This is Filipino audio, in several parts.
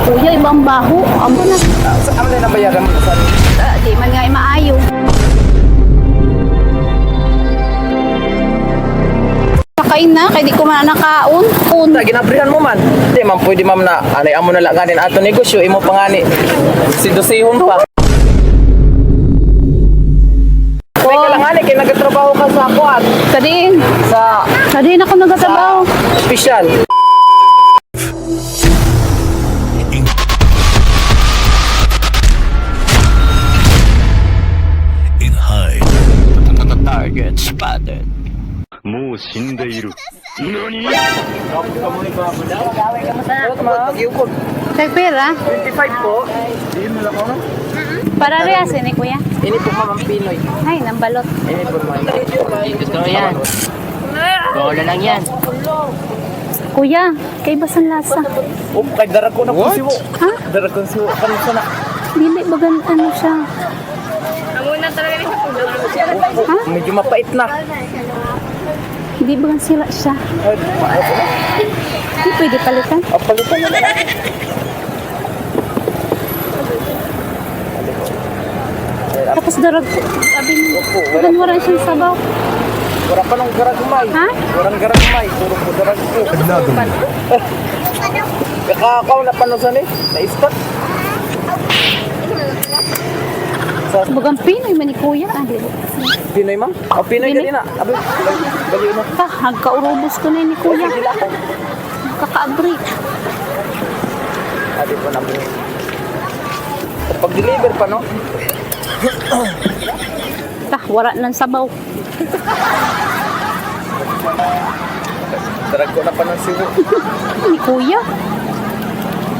kuya, ibang baho. Amo na. Sa amin na nabayaran mo sa Di man nga maayo. Pakain na, kaya di ko man nakaon. Sa ginabrihan mo man. Di man pwede ma'am na anay amo na laganin ato negosyo imo pangani. Sidosihon pa. May kalangani kay nagatrabaho ka sa kuan Kadin. sa Kadin ako nagtatrabaho. special. In hide. Target spotted. もう死んでいる。何 Mag-iukod. Tagpira. 25 po. Di mo lang ako. Para reyas ni kuya. Ini po ma'am ang Pinoy. Ay, nambalot. Ini po ma'am. Gusto mo yan. Bola lang yan. Kuya, kay basan lasa. Oh, kay darag ko na po siwo. Ha? Darag ko siwo. Kanisa na. Dili bagan ano siya. Ha? Medyo mapait na. Hindi bagan sila siya. Ay, maayo na. Hindi pwede palitan. Palitan na lang. Tapos darag ko. Sabi mo, bagan wala siyang sabaw. Wala pa nung garagumay. Ha? Walang garagumay. Puro po darag ko. Kakakaw na panusan eh. Na-ispat. Sa Bagang Pinoy man ni kuya. Ah, dili. Pinoy ma'am? O Pinoy ka din na. Abi, baliw na. Ta, hagkaurubos ko na ni kuya. Sila ko. Kakaabri. Adi po na po. Pag-deliver pa no? Ta, wala nang sabaw. Darag ko na pa ng siwo. Ni kuya.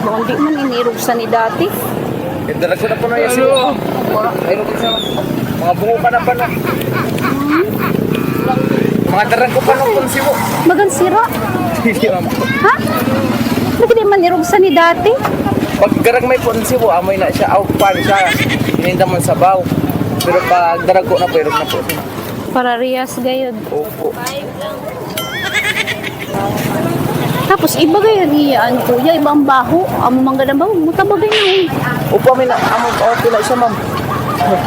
Bakang di man inirugsa ni dati. Darag ko na pa ng siwo. Ayun ko siya. Mga bungo pa na pa no. Mga darag ko pa ng siwo. Bagang sira. Hindi ma'am. Ha? Bakit di man irugsa ni dati? Pag garag may po ng siwo, amoy na siya. Aw, pan siya. Hininda mo sa baw. Pero pag darag ko na po, irog na po. Para riyas gayod. Opo. Tapos iba gayon iyaan kuya, ibang baho. Amo mangga na baho, mutabagay na eh. Opo, may na, okay na siya ma'am.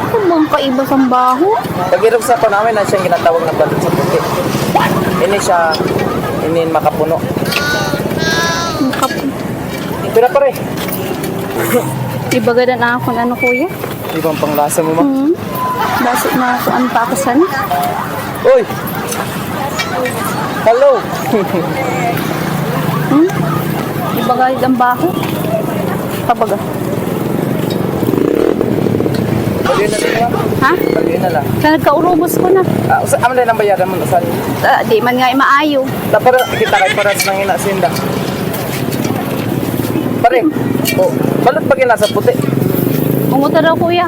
Kung bang kaiba sa baho. Pag irog sa pa namin na siyang ginatawag na balot sa puti. Ini siya, ini makapuno. Pero pare, Iba gada na ako ano kuya. ibang panglasa mo ma'am. Basi na ako ang pakusan. Uy! Hello! Iba gayod ang baho. Kabaga. Baliw na din ma'am. Ha? Baliw na lang. Kaya nagkaurubos ko na. Aman din ang bayaran mo saan? Di man nga maayo. Para kita kay paras ng inasinda. Pare, oh, balot pag nasa puti. Munguta daw kuya.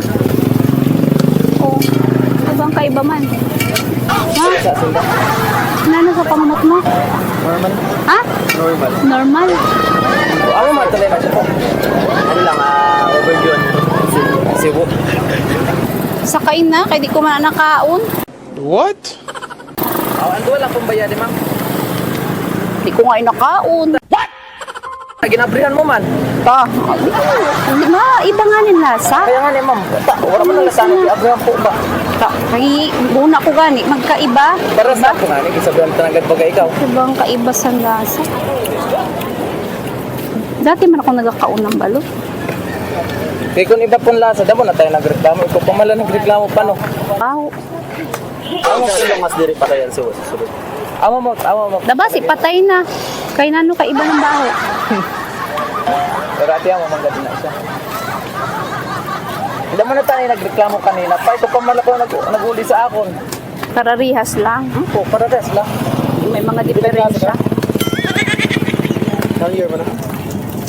Oo. Ibang kaiba man. Ha? Sa asinda. Ano sa pangamot mo? Normal. Ha? Normal. Normal. Ano matulay na siya po? Ano lang, overdue. Sibo. Sakain na, kaya di ko man nakaon. What? Ando lang kung bayaran ma'am. Di ko nga nakaon. Ginabrihan mo man. Ta, di ba, iba nga nin lasa. Kaya nga ni ma'am. Wala mo lang lasana kay Abraham po ba? Ta, kaya buna ko gani, magkaiba. Para sa ako nga, isabihan tanagad bagay ikaw. Ibang kaiba sa lasa. Dati man ako nagkakaon ng balot. Kaya kung iba pong lasa, damo na tayo nagreklamo. Ikaw pamala nagreklamo pa no. Wow. Amo ko lang mas diri pa kayan sa susunod. Amo mo. Daba, si patay na. Kaya nano kaiba ng baho. Pero ati amo manggabi na siya. Hindi mo na tayo nagreklamo kanina. Pa ito pamala ko nag-uli sa akon. Para rihas lang. Po, para res lang. May mga diferensya. Nang year mo na.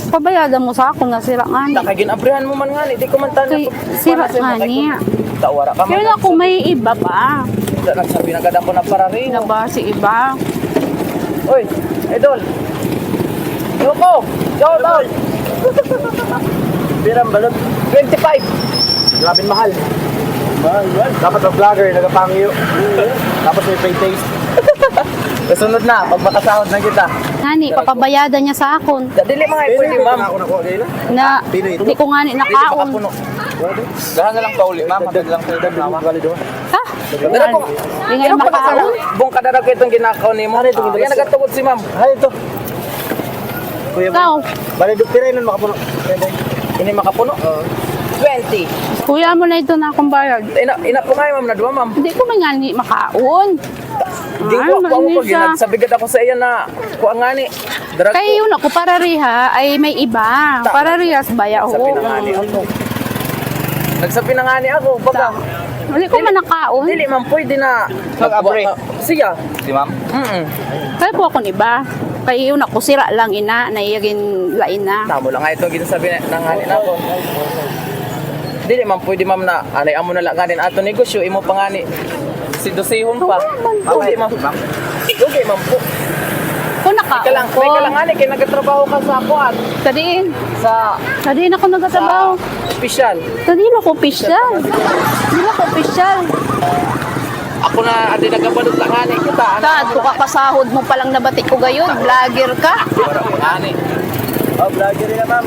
Pabayagan mo sa ako nga sira nga ni. Nakaginabrihan mo man nga ni. Di ko man tayo. Kay sira nga niya. Tawara ka man. Pero ako may iba pa. Nagsabi na gadang ko na para rin. Na ba si iba? Uy, idol. Yoko! Shout out! Birang balot. 25! Grabe mahal. Dapat ang vlogger, nagapangyo. Tapos may pay taste. Kasunod na, pag makasahod na kita. Hani, papabayadan niya sa akon. Dili mga pwede, ma'am. Na, hindi ko nga ni nakaon. Gahan na lang pauli, ma'am. Hadag lang tayo mama. Ha? Dara ko. Hindi nga makaon. Bong kadara ko itong ginakaw ni mo. Yan nagatugod si ma'am. Ay, ito. Kuya, Ikaw, bali doon pira yun makapuno. Ini makapuno? 20. kuya mo na ito na akong bayad. Ina po nga, ma'am, na duwa, ma'am. Hindi ko man nga ni makaon. Di ko ako mainis po, siya. ginagsabigat ako sa iya na kuha nga ni. Darag Kaya ko. yun ako, para riha ay may iba. Para rihas baya Sa ho. pinangani ako. Nagsabi na nga ni ako, baga. Hindi ko man nakaon. Dili, ma'am, pwede na. Mag-abre. Siya. Si ma'am? Kaya po ako ni ba? Kaya yun ako, sira lang ina, naiyagin lain na. Tamo lang nga itong ginasabi na nga ni na ako. Dili, ma'am, pwede, ma'am, na anay amo na lang nga din ato negosyo. Imo pa nga ni. Si Dosihon pa. Okay, ma'am. Okay, ma'am po. Kung nakaon ko, May kalangani, kaya nagkatrabaho ka sa kuwan. sadiin. Sa Ako nagkatrabaho. special. Sadiin ako opisyal. Hindi ako opisyal. Ako na adi nagkabalot lang ani kita. Tad, kung kakasahod mo palang nabatik ko gayon, vlogger ka. Wala ko ani. Oh, vlogger rin na ma'am.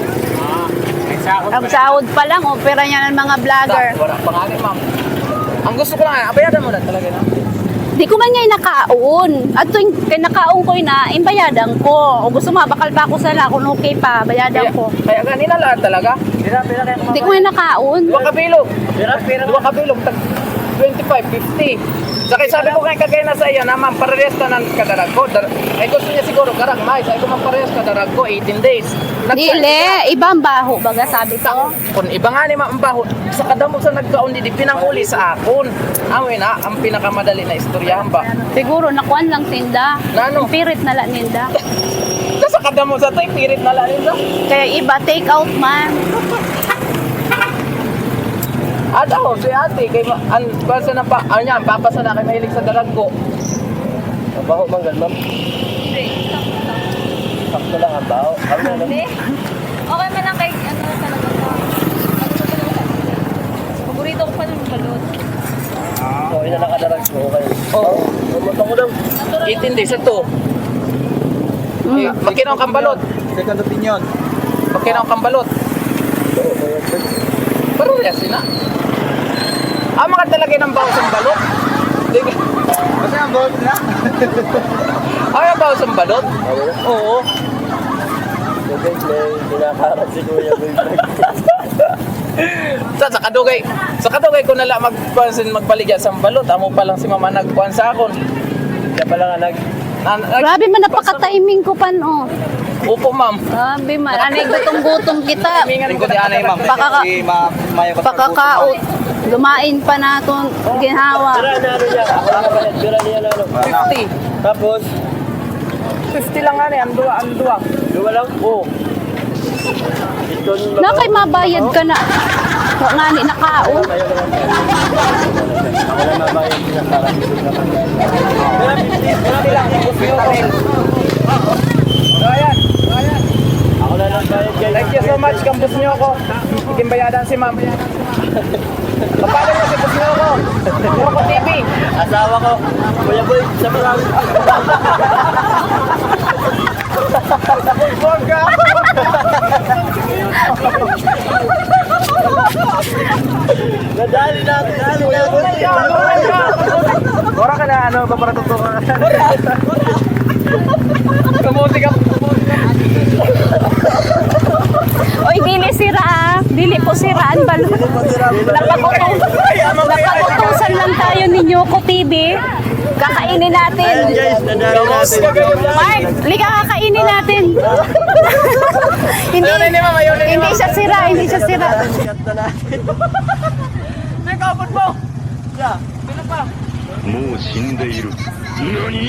Ang sahod pa lang, opera niya ng mga vlogger. Wala pa nga ni, ma'am. Ang gusto ko lang, abayadan mo na talaga na. Di ko man nga nakaon. At tuwing nakaon ko na, imbayadan ko. O gusto mo, bakal pa ako sa kung okay pa, bayadan ko. Kaya ganina lang talaga. Pira kaya Di ko nga nakaon. Dua kabilog. Dua kabilog. 25, 50. Saka sabi ko kay kagay na sa iya na ma'am, parehas ka ng kadarag ko. Ay gusto niya siguro karag mais. Ay kung parehas kadarag ko, 18 days. Dili, ibang baho, baga sabi ko. Kung iba nga ni ma'am baho, sa kadamo sa nagkaon di pinanguli sa akon. Amoy na, ang pinakamadali na istoryahan ba? Siguro, nakuan lang tinda. Nano? Pirit na lang ninda. Sa kadamo sa tay, pirit na lang sa. Kaya iba, take out man. Ako, si ate, kay basta na pa, ano yan, papasa na kay mahilig sa dalag ko. Baho manggal ma'am. Sakto lang ang baho. Hindi. Okay man lang kay ano talaga to. Paborito ko pa ng balot. So, ina nakadarag ko. Okay. Oo. Pumunta ko daw. 18 days ito. Makinaw kang balot. Second opinion. Makinaw kang balot. Pero reasin na. Mga talaga ng bawas ang balot. Di ka. Kasi ang baho na. Ang bawas ang balot? Oo. Okay, play. Pinakarat si Kuya. Sa kadugay ko nala magbaligya sa balot. Amo pa lang si mama nagkuhan sa akon. Kaya pala nga Grabe man, napaka-timing ko pan, oh. Upo, ma'am. Grabe man, anay gutom-gutom kita. Timingan ko di anay, ma'am. Pakakaot. Lumain pa naton ginhawa. Pira na ano niya. Ako lang nabalit. Pira niya na ano. 50. Tapos, 50 lang nga ni, ang duwa. dua lang? Oo. Ito yung Na kay mabayad ka na. Wa nga ni nakaon. Ako lang mabayad siya para dito naman. Pira 50 lang. So, ayan. Ako na lang bayad guys. Thank you so much, kampus niyo ako. Ikimbayadan si ma'am. Kapalo niyo si kampus niyo ako. Moko TV. Asawa ko. Kuya Boy, sa marami. Nadali natin. Ora ka na, ano, paparatutukan ka. Kamuti ka. Oy, dili sira. Dili po siraan balot. Napagutusan lang tayo ninyo ko TV. Kakainin natin. Guys, nadali natin. Mark, liga kakainin natin. Hindi siya sira, hindi siya sira. Sikat na natin. May kapon mo. もう死んでいる。何